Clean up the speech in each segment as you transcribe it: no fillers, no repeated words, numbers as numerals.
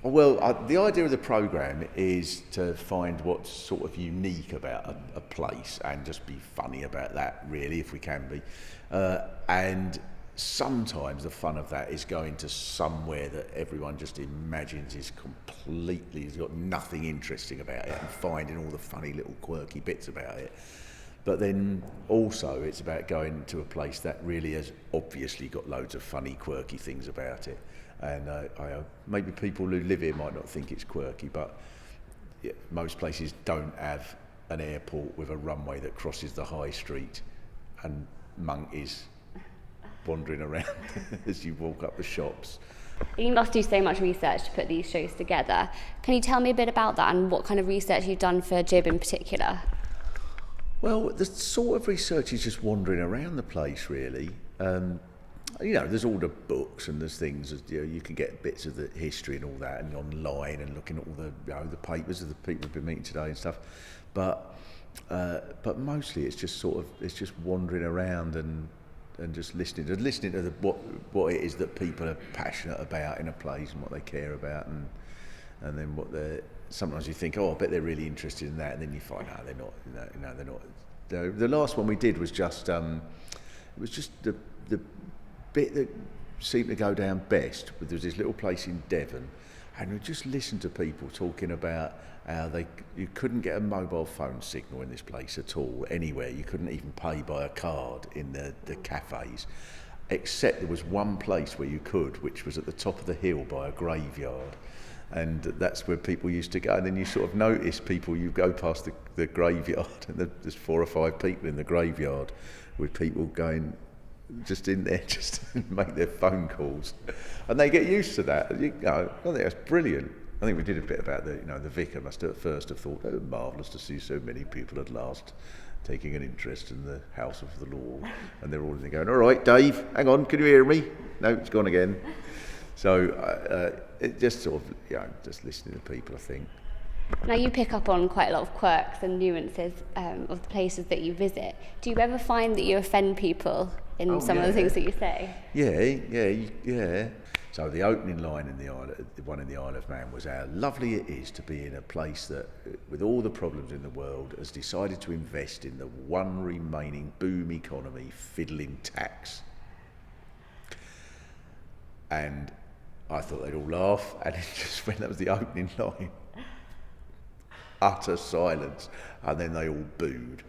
Well, the idea of the programme is to find what's sort of unique about a place and just be funny about that, really, if we can be. And sometimes the fun of that is going to somewhere that everyone just imagines is completely, has got nothing interesting about it, and finding all the funny little quirky bits about it. But then also it's about going to a place that really has obviously got loads of funny, quirky things about it. And maybe people who live here might not think it's quirky, but yeah, most places don't have an airport with a runway that crosses the high street and monkeys wandering around as you walk up the shops. You must do so much research to put these shows together. Can you tell me a bit about that and what kind of research you've done for Gib in particular? Well, the sort of research is just wandering around the place, really. There's all the books and there's things, you can get bits of the history and all that, and online, and looking at all the papers of the people who've been meeting today and stuff. But mostly it's just wandering around and just listening to what it is that people are passionate about in a place and what they care about, and then what they're. Sometimes you think, I bet they're really interested in that, and then you find out they're not. No, they're not. The last one we did was just the bit that seemed to go down best. There was this little place in Devon, and we just listened to people talking about how you couldn't get a mobile phone signal in this place at all, anywhere. You couldn't even pay by a card in the cafes, except there was one place where you could, which was at the top of the hill by a graveyard. And that's where people used to go. And then you sort of notice people, you go past the graveyard, and there's 4 or 5 people in the graveyard with people going just in there just to make their phone calls. And they get used to that. I think that's brilliant. I think we did a bit about the vicar must have at first have thought, it was marvellous to see so many people at last taking an interest in the house of the Lord. And they're all in there going, all right, Dave, hang on, can you hear me? No, it's gone again. So it just sort of, just listening to people, I think. Now you pick up on quite a lot of quirks and nuances of the places that you visit. Do you ever find that you offend people in some of the things that you say? Yeah. So the opening line in the one in the Isle of Man was how lovely it is to be in a place that, with all the problems in the world, has decided to invest in the one remaining boom economy, fiddling tax. And I thought they'd all laugh, and it just when that was the opening line, utter silence, and then they all booed.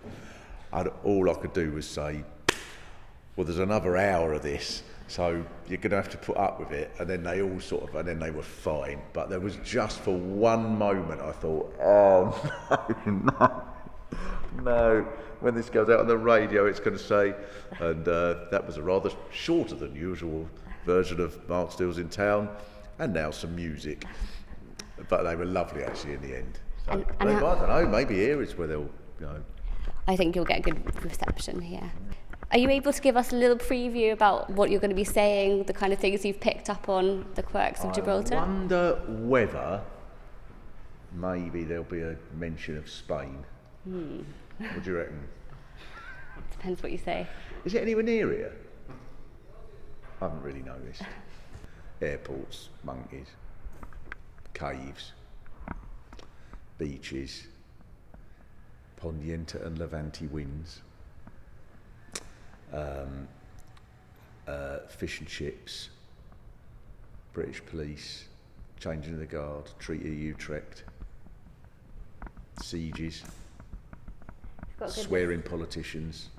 And all I could do was say, well, there's another hour of this, so you're going to have to put up with it. And then they all and then they were fine. But there was just for one moment I thought, oh, no. When this goes out on the radio, it's going to say, and that was a rather shorter than usual version of Mark Steele's In Town, and now some music. But they were lovely actually in the end. So I don't know, maybe here is where they'll, I think you'll get good reception here. Are you able to give us a little preview about what you're going to be saying, the kind of things you've picked up on, the quirks of Gibraltar? I wonder whether maybe there'll be a mention of Spain. What do you reckon? Depends what you say. Is it anywhere near here? I haven't really noticed. Airports, monkeys, caves, beaches, Poniente and Levante winds, fish and chips, British police, changing of the guard, Treaty of Utrecht, sieges, swearing politicians.